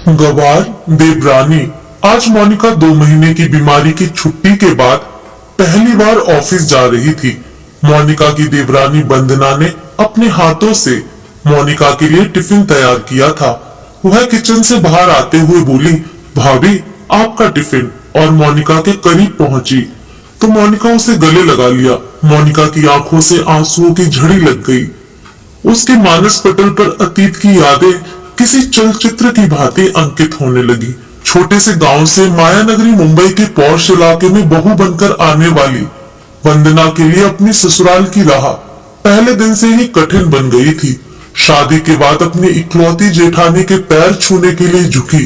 गवार देवरानी। आज मोनिका 2 महीने की बीमारी की छुट्टी के बाद पहली बार ऑफिस जा रही थी। मोनिका की देवरानी वंदना ने अपने हाथों से मोनिका के लिए टिफिन तैयार किया था। वह किचन से बाहर आते हुए बोली, भाभी आपका टिफिन, और मोनिका के करीब पहुंची तो मोनिका उसे गले लगा लिया। मोनिका की आंखों से आंसुओं की झड़ी लग गई। उसके मानस पटल पर अतीत की यादें किसी चलचित्र की भांति अंकित होने लगी। छोटे से गांव से मायानगरी मुंबई के पॉश इलाके में बहू बनकर आने वाली वंदना के लिए अपनी ससुराल की राह पहले दिन से ही कठिन बन गई थी। शादी के बाद अपनी इकलौती जेठानी के पैर छूने के लिए झुकी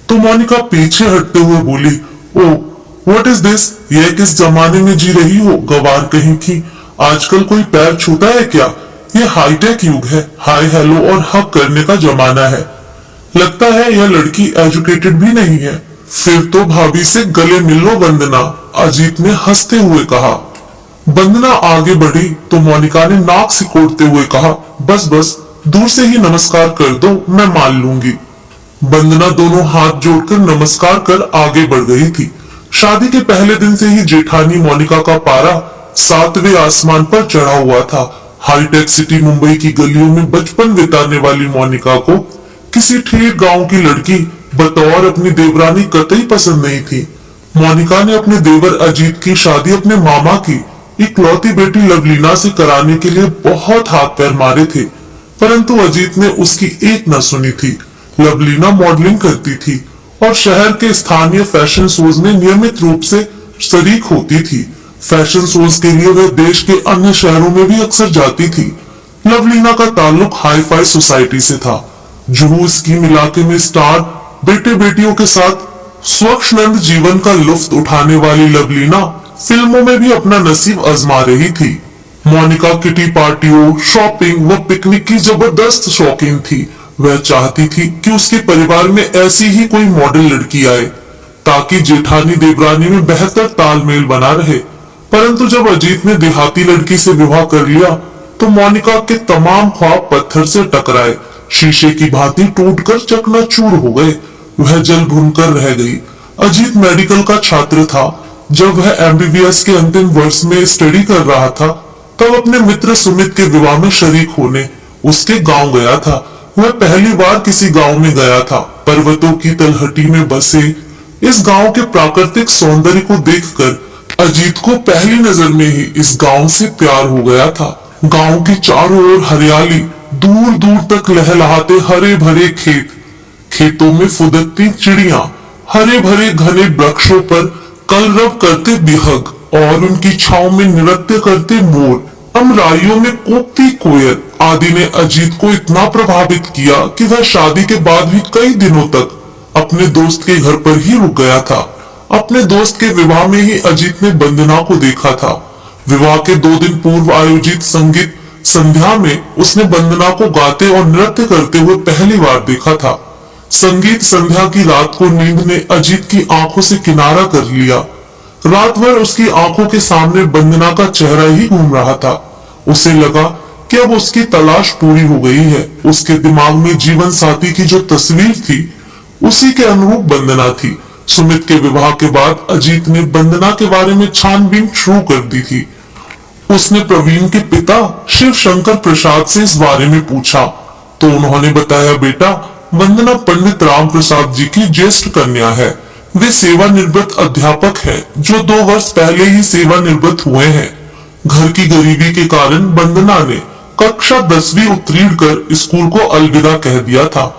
तो मोनिका पीछे हटते हुए बोली, ओह व्हाट इज दिस, यह किस जमाने में जी रही हो गवार कहीं की। आजकल कोई पैर छूता है क्या? ये हाईटेक युग है, हाय हेलो और हक करने का जमाना है। लगता है यह लड़की एजुकेटेड भी नहीं है। फिर तो भाभी से गले मिल लो वंदना, अजीत ने हंसते हुए कहा। वंदना आगे बढ़ी तो मोनिका ने नाक सिकोड़ते हुए कहा, बस बस दूर से ही नमस्कार कर दो, मैं मान लूंगी। वंदना दोनों हाथ जोड़कर नमस्कार कर आगे बढ़ गई थी। शादी के पहले दिन से ही जेठानी मोनिका का पारा 7वें आसमान पर चढ़ा हुआ था। हाईटेक सिटी मुंबई की गलियों में बचपन बिताने वाली मोनिका को किसी ठीक गांव की लड़की बतौर अपनी देवरानी कतई पसंद नहीं थी। मोनिका ने अपने देवर अजीत की शादी अपने मामा की इकलौती बेटी लवलीना से कराने के लिए बहुत हाथ पैर मारे थे, परंतु अजीत ने उसकी एक न सुनी थी। लवलीना मॉडलिंग करती थी और शहर के स्थानीय फैशन शोज में नियमित रूप से शरीक होती थी। फैशन शोज के लिए वह देश के अन्य शहरों में भी अक्सर जाती थी। लवलीना का ताल्लुक हाई फाई सोसाइटी से था। जुहू स्कीम इलाके में स्टार बेटे बेटियों के साथ स्वच्छंद जीवन का लुत्फ उठाने वाली लवलीना फिल्मों में भी अपना नसीब आजमा रही थी। मोनिका किटी पार्टियों, शॉपिंग व पिकनिक की जबरदस्त शौकीन थी। वह चाहती थी कि उसके परिवार में ऐसी ही कोई मॉडल लड़की आए ताकि जेठानी देवरानी में बेहतर तालमेल बना रहे। परंतु जब अजीत ने देहाती लड़की से विवाह कर लिया तो मोनिका के तमाम ख्वाब पत्थर से टकराए, शीशे की भांति टूटकर चकनाचूर हो गए। वह जल भूनकर रह गई। अजीत मेडिकल का छात्र था। जब वह एमबीबीएस के अंतिम वर्ष में स्टडी कर रहा था तब अपने मित्र सुमित के विवाह में शरीक होने उसके गांव गया था। वह पहली बार किसी गांव में गया था। पर्वतों की तलहटी में बसे इस गांव के प्राकृतिक सौंदर्य को देखकर अजीत को पहली नजर में ही इस गांव से प्यार हो गया था। गांव की चारों ओर हरियाली, दूर दूर तक लहलहाते हरे भरे खेत, खेतों में फुदकती चिड़िया, हरे भरे घने वृक्षों पर कलरव करते बिहग और उनकी छांव में नृत्य करते मोर, अमराइयों में कूकती कोयल आदि ने अजीत को इतना प्रभावित किया कि वह शादी के बाद भी कई दिनों तक अपने दोस्त के घर पर ही रुक गया था। अपने दोस्त के विवाह में ही अजीत ने वंदना को देखा था। विवाह के 2 दिन पूर्व आयोजित संगीत संध्या में उसने वंदना को गाते और नृत्य करते हुए पहली बार देखा था। संगीत संध्या की रात को नींद ने अजीत की आंखों से किनारा कर लिया। रात भर उसकी आंखों के सामने वंदना का चेहरा ही घूम रहा था। उसे लगा कि अब उसकी तलाश पूरी हो गई है। उसके दिमाग में जीवन साथी की जो तस्वीर थी उसी के अनुरूप वंदना थी। सुमित के विवाह के बाद अजीत ने वंदना के बारे में छानबीन शुरू कर दी थी। उसने प्रवीण के पिता शिव शंकर प्रसाद से इस बारे में पूछा तो उन्होंने बताया, बेटा वंदना पंडित राम प्रसाद जी की ज्येष्ठ कन्या है। वे सेवानिवृत्त अध्यापक है जो 2 वर्ष पहले ही सेवानिवृत्त हुए हैं। घर की गरीबी के कारण वंदना ने कक्षा 10वीं उत्तीर्ण कर स्कूल को अलविदा कह दिया था।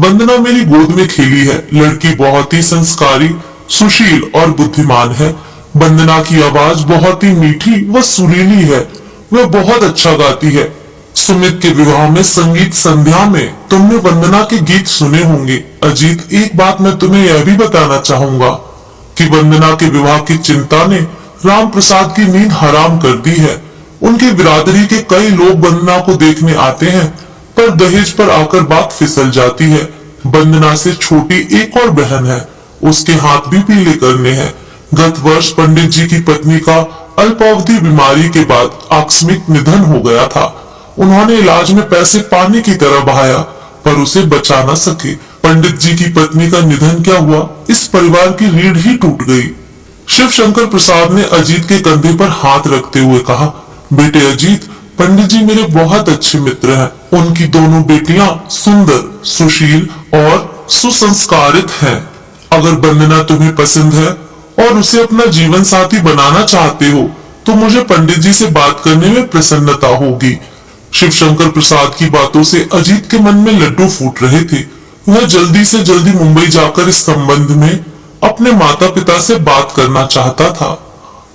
वंदना मेरी गोद में खेली है। लड़की बहुत ही संस्कारी, सुशील और बुद्धिमान है। वंदना की आवाज बहुत ही मीठी व सुरीली है। वह बहुत अच्छा गाती है। सुमित के विवाह में संगीत संध्या में तुमने वंदना के गीत सुने होंगे। अजीत, एक बात मैं तुम्हें यह भी बताना चाहूंगा कि वंदना के विवाह की चिंता ने राम प्रसाद की नींद हराम कर दी है। उनकी बिरादरी के कई लोग वंदना को देखने आते हैं पर दहेज पर आकर बात फिसल जाती है। वंदना से छोटी एक और बहन है, उसके हाथ भी पीले करने हैं। गत वर्ष पंडित जी की पत्नी का अल्पावधि बीमारी के बाद आकस्मिक निधन हो गया था। उन्होंने इलाज में पैसे पानी की तरह बहाया पर उसे बचा न सके। पंडित जी की पत्नी का निधन क्या हुआ, इस परिवार की रीढ़ ही टूट गई। शिव शंकर प्रसाद ने अजीत के कंधे पर हाथ रखते हुए कहा, बेटे अजीत, पंडित जी मेरे बहुत अच्छे मित्र हैं। उनकी दोनों बेटियां सुंदर, सुशील और सुसंस्कारित हैं। अगर वंदना तुम्हें पसंद है और उसे अपना जीवन साथी बनाना चाहते हो तो मुझे पंडित जी से बात करने में प्रसन्नता होगी। शिव शंकर प्रसाद की बातों से अजीत के मन में लड्डू फूट रहे थे। वह जल्दी से जल्दी मुंबई जाकर इस संबंध में अपने माता पिता से बात करना चाहता था।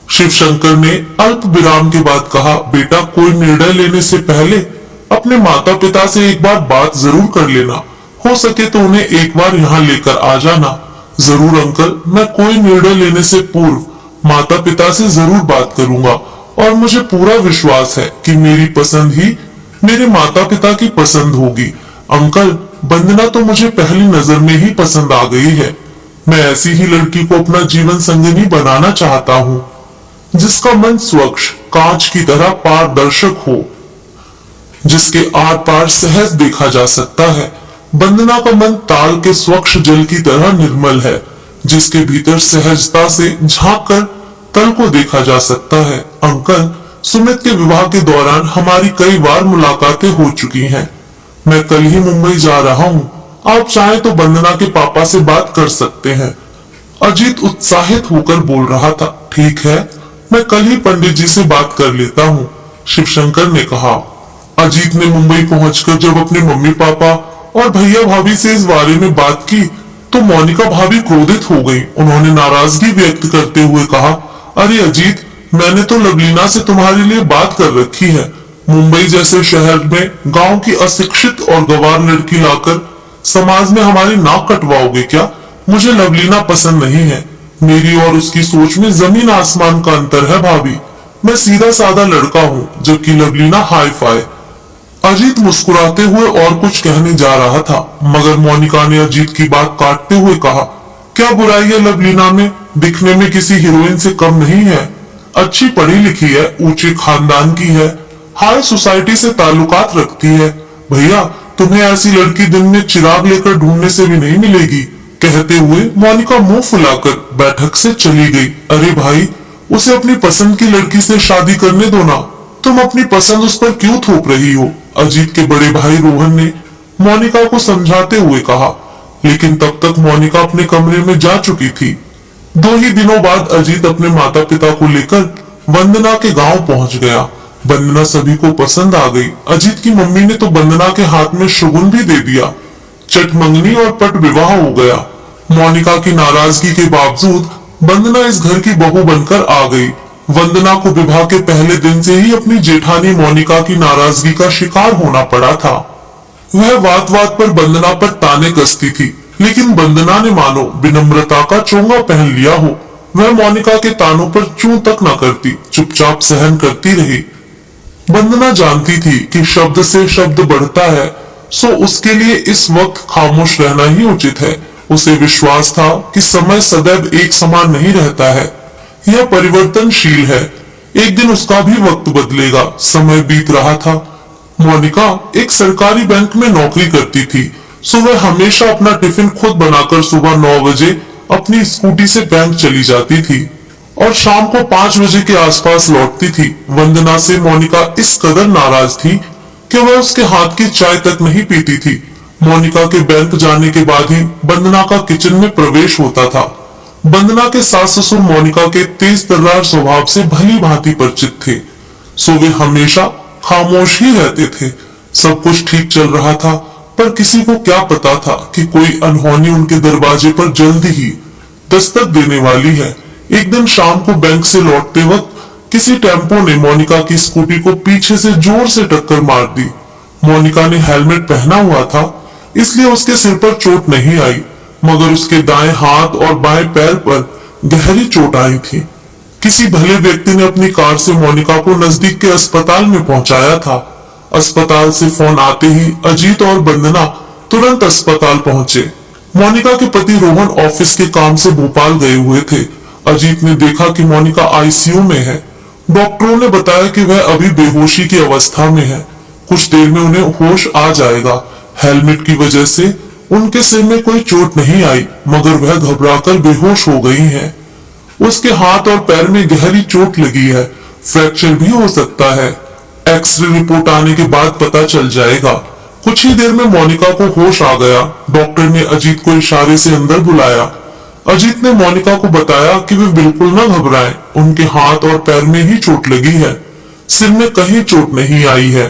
शिव शंकर ने अल्प विराम के बाद कहा, बेटा कोई निर्णय लेने से पहले अपने माता पिता से एक बार बात जरूर कर लेना। हो सके तो उन्हें एक बार यहाँ लेकर आ जाना। जरूर अंकल, मैं कोई निर्णय लेने से पूर्व माता पिता से जरूर बात करूंगा और मुझे पूरा विश्वास है कि मेरी पसंद ही मेरे माता पिता की पसंद होगी। अंकल, वंदना तो मुझे पहली नजर में ही पसंद आ गई है। मैं ऐसी ही लड़की को अपना जीवन संगिनी बनाना चाहता हूँ, जिसका मन स्वच्छ कांच की तरह पारदर्शक हो, जिसके आर पार सहज देखा जा सकता है। वंदना का मन ताल के स्वच्छ जल की तरह निर्मल है, जिसके भीतर सहजता से झांक कर तल को देखा जा सकता है। अंकल, सुमित के विवाह के दौरान हमारी कई बार मुलाकातें हो चुकी हैं। मैं कल ही मुंबई जा रहा हूँ। आप चाहे तो वंदना के पापा से बात कर सकते हैं। अजीत उत्साहित होकर बोल रहा था, ठीक है, मैं कल ही पंडित जी से बात कर लेता हूँ, शिवशंकर ने कहा। अजीत ने मुंबई पहुंचकर जब अपने मम्मी पापा और भैया भाभी से इस बारे में बात की तो मोनिका भाभी क्रोधित हो गई। उन्होंने नाराजगी व्यक्त करते हुए कहा, अरे अजीत, मैंने तो लवलीना से तुम्हारे लिए बात कर रखी है। मुंबई जैसे शहर में गांव की अशिक्षित और गंवार लड़की लाकर समाज में हमारी नाक कटवाओगे क्या? मुझे लवलीना पसंद नहीं है। मेरी और उसकी सोच में जमीन आसमान का अंतर है भाभी। मैं सीधा साधा लड़का हूँ, जबकि लवलीना हाई फाई। अजीत मुस्कुराते हुए और कुछ कहने जा रहा था, मगर मोनिका ने अजीत की बात काटते हुए कहा, क्या बुराई है लवलीना में? दिखने में किसी हीरोइन से कम नहीं है। अच्छी पढ़ी लिखी है, ऊंचे खानदान की है, हाई सोसाइटी से ताल्लुकात रखती है। भैया, तुम्हें ऐसी लड़की दिन में चिराग लेकर ढूंढने से भी नहीं मिलेगी। कहते हुए मोनिका मुंह फुलाकर बैठक से चली गई। अरे भाई, उसे अपनी पसंद की लड़की से शादी करने दो ना, तुम अपनी पसंद उस पर क्यों थोप रही हो? अजीत के बड़े भाई रोहन ने मोनिका को समझाते हुए कहा, लेकिन तब तक मोनिका अपने कमरे में जा चुकी थी। 2 ही दिनों बाद अजीत अपने माता पिता को लेकर वंदना के गांव पहुंच गया। वंदना सभी को पसंद आ गई। अजीत की मम्मी ने तो वंदना के हाथ में शगुन भी दे दिया। चट मंगनी और पट विवाह हो गया। मोनिका की नाराजगी के बावजूद वंदना इस घर की बहू बनकर आ गई। वंदना को विवाह के पहले दिन से ही अपनी जेठानी मोनिका की नाराजगी का शिकार होना पड़ा था। वह बात बात पर वंदना पर ताने कसती थी, लेकिन वंदना ने मानो विनम्रता का चोंगा पहन लिया हो। वह मोनिका के तानों पर चूं तक न करती, चुपचाप सहन करती रही। वंदना जानती थी कि शब्द से शब्द बढ़ता है, सो उसके लिए इस वक्त खामोश रहना ही उचित है। उसे विश्वास था कि समय सदैव एक समान नहीं रहता है, यह परिवर्तनशील है। एक दिन उसका भी वक्त बदलेगा। समय बीत रहा था। मोनिका एक सरकारी बैंक में नौकरी करती थी, सो वह हमेशा अपना टिफिन खुद बनाकर सुबह 9 बजे अपनी स्कूटी से बैंक चली जाती थी और शाम को 5 बजे के आसपास लौटती थी। वंदना से मोनिका इस कदर नाराज थी कि वह उसके हाथ की चाय तक नहीं पीती थी। मोनिका के बैंक जाने के बाद ही वंदना का किचन में प्रवेश होता था। वंदना के सास ससुर मोनिका के तेज तर्रार स्वभाव से भली भांति परिचित थे, सो वे हमेशा खामोश ही रहते थे। सब कुछ ठीक चल रहा था, पर किसी को क्या पता था कि कोई अनहोनी उनके दरवाजे पर जल्द ही दस्तक देने वाली है। एक दिन शाम को बैंक से लौटते वक्त किसी टेम्पो ने मोनिका की स्कूटी को पीछे से जोर से टक्कर मार दी। मोनिका ने हेलमेट पहना हुआ था, इसलिए उसके सिर पर चोट नहीं आई, मगर उसके दाएं हाथ और बाएं पैर पर गहरी चोट आई थी। किसी भले व्यक्ति ने अपनी कार से मोनिका को नजदीक के अस्पताल में पहुंचाया था। अस्पताल से फोन आते ही अजीत और वंदना तुरंत अस्पताल पहुंचे। मोनिका के पति रोहन ऑफिस के काम से भोपाल गए हुए थे। अजीत ने देखा कि मोनिका आईसीयू में है। डॉक्टरों ने बताया कि वह अभी बेहोशी की अवस्था में है, कुछ देर में उन्हें होश आ जाएगा। हेलमेट की वजह से उनके सिर में कोई चोट नहीं आई, मगर वह घबराकर बेहोश हो गई हैं। उसके हाथ और पैर में गहरी चोट लगी है, फ्रैक्चर भी हो सकता है। एक्सरे रिपोर्ट आने के बाद पता चल जाएगा। कुछ ही देर में मोनिका को होश आ गया। डॉक्टर ने अजीत को इशारे से अंदर बुलाया। अजीत ने मोनिका को बताया कि वे बिल्कुल न घबराएं, उनके हाथ और पैर में ही चोट लगी है, सिर में कहीं चोट नहीं आई है।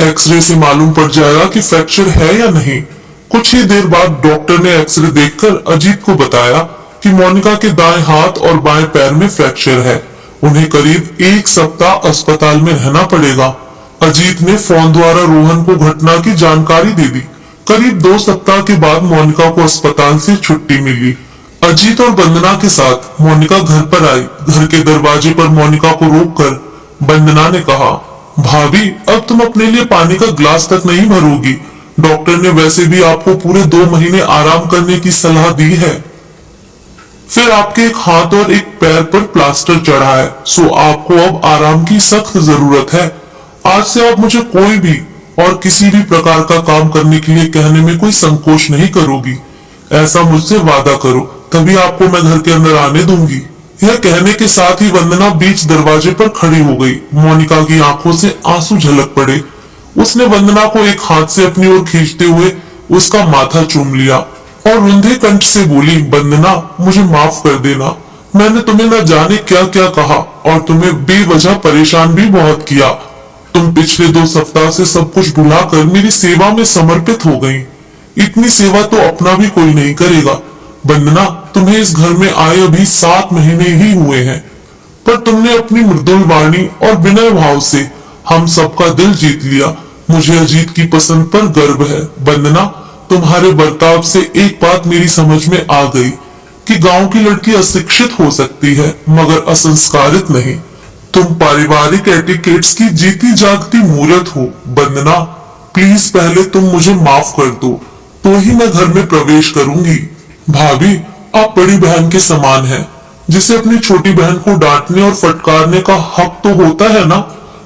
एक्सरे से मालूम पड़ जाएगा कि फ्रैक्चर है या नहीं। कुछ ही देर बाद डॉक्टर ने एक्सरे देखकर अजीत को बताया कि मोनिका के दाएं हाथ और बाएं पैर में फ्रैक्चर है। उन्हें करीब 1 सप्ताह अस्पताल में रहना पड़ेगा। अजीत ने फोन द्वारा रोहन को घटना की जानकारी दे दी। करीब 2 सप्ताह के बाद मोनिका को अस्पताल से छुट्टी मिली। अजीत और वंदना के साथ मोनिका घर पर आई। घर के दरवाजे पर मोनिका को रोककर वंदना ने कहा, भाभी अब तुम अपने लिए पानी का ग्लास तक नहीं भरोगी। डॉक्टर ने वैसे भी आपको पूरे 2 महीने आराम करने की सलाह दी है। फिर आपके एक हाथ और एक पैर पर प्लास्टर चढ़ा है, सो आपको अब आराम की सख्त जरूरत है। आज से आप मुझे कोई भी और किसी भी प्रकार का काम करने के लिए कहने में कोई संकोच नहीं करोगी। ऐसा मुझसे वादा करो, तभी आपको मैं घर के अंदर आने दूंगी। यह कहने के साथ ही वंदना बीच दरवाजे पर खड़ी हो गई। मोनिका की आंखों से आंसू झलक पड़े। उसने वंदना को एक हाथ से अपनी ओर खींचते हुए उसका माथा चूम लिया और रुंधे कंठ से बोली, वंदना मुझे माफ कर देना। मैंने तुम्हें न जाने क्या क्या कहा और तुम्हें बेवजह परेशान भी बहुत किया। तुम पिछले 2 सप्ताह से सब कुछ भुलाकर मेरी सेवा में समर्पित हो गई। इतनी सेवा तो अपना भी कोई नहीं करेगा। वंदना, तुम्हें इस घर में आए अभी 7 महीने ही हुए हैं, पर तुमने अपनी मृदुल वाणी और विनय भाव से हम सबका दिल जीत लिया। मुझे अजीत की पसंद पर गर्व है। वंदना, तुम्हारे बर्ताव से एक बात मेरी समझ में आ गई कि गांव की लड़की अशिक्षित हो सकती है मगर असंस्कारित नहीं। तुम पारिवारिक एटिकेट्स की जीती जागती मूर्त हो। वंदना, प्लीज पहले तुम मुझे माफ कर दो, तो ही मैं घर में प्रवेश करूंगी। भाभी, आप बड़ी बहन के समान हैं, जिसे अपनी छोटी बहन को डांटने और फटकारने का हक तो होता है ना।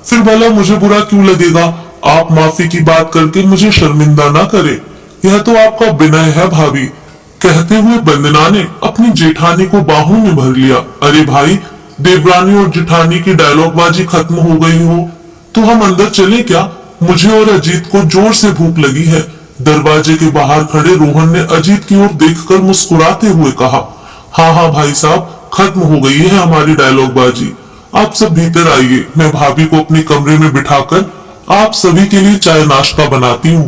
फिर भला मुझे बुरा क्यों लगेगा? आप माफी की बात करके मुझे शर्मिंदा ना करें। यह तो आपका विनय है भाभी। कहते हुए वंदना ने अपनी जेठानी को बाहों में भर लिया। अरे भाई, देवरानी और जेठानी की डायलॉगबाजी खत्म हो गई हो तो हम अंदर चले क्या? मुझे और अजीत को जोर से भूख लगी है। दरवाजे के बाहर खड़े रोहन ने अजीत की ओर देखकर मुस्कुराते हुए कहा, हाँ भाई साहब, खत्म हो गई है हमारी डायलॉगबाजी। आप सब भीतर आइए, मैं भाभी को अपने कमरे में बिठाकर आप सभी के लिए चाय नाश्ता बनाती हूँ।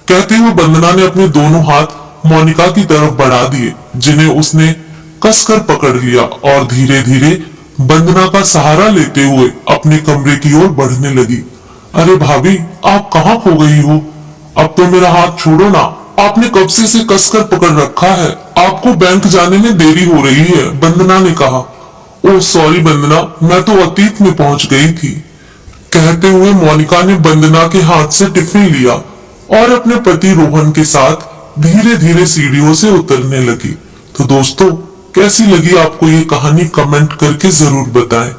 कहते हुए वंदना ने अपने दोनों हाथ मोनिका की तरफ बढ़ा दिए, जिन्हें उसने कसकर पकड़ लिया और धीरे धीरे वंदना का सहारा लेते हुए अपने कमरे की ओर बढ़ने लगी। अरे भाभी, आप कहाँ खो गई हो? अब तो मेरा हाथ छोड़ो ना, आपने कब से इसे कसकर पकड़ रखा है। आपको बैंक जाने में देरी हो रही है, वंदना ने कहा। ओह सॉरी वंदना, मैं तो अतीत में पहुंच गई थी। कहते हुए मोनिका ने वंदना के हाथ से टिफिन लिया और अपने पति रोहन के साथ धीरे धीरे सीढ़ियों से उतरने लगी। तो दोस्तों, कैसी लगी आपको ये कहानी? कमेंट करके जरूर बताएं।